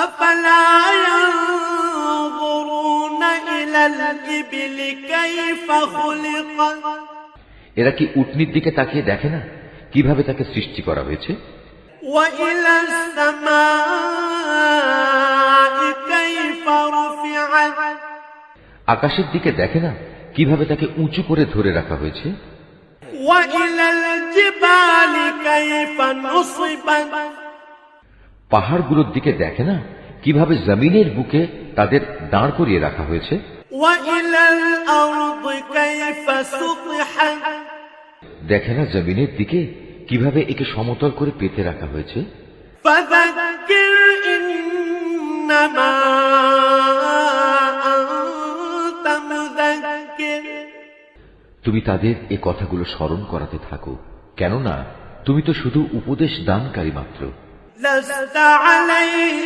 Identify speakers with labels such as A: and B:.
A: أفلا ينظرون إلى الإبل كيف خلقت
B: এরা কি উটনির দিকে তাকিয়ে দেখে না কিভাবে তাকে সৃষ্টি করা হয়েছে?
A: وإلى السماء كيف رفعت
B: আকাশের দিকে দেখে না কিভাবে তাকে উঁচু করে ধরে রাখা হয়েছে?
A: وإلى الجبال كيف نصبت
B: পাহাড়গুলোর দিকে দেখে না কিভাবে জমিনের বুকে তাদের দাঁড় করিয়ে রাখা হয়েছে?
A: وإلى الأرض كيف سطحت
B: দেখে না জমিনের দিকে কিভাবে একে সমতল করে পেতে রাখা হয়েছে?
A: فذكر إنما أنت مذكر
B: তুমি তাদের এ কথাগুলো স্মরণ করাতে থাকো, কেননা তুমি তো শুধু উপদেশ দানকারী মাত্র।
A: لست عليهم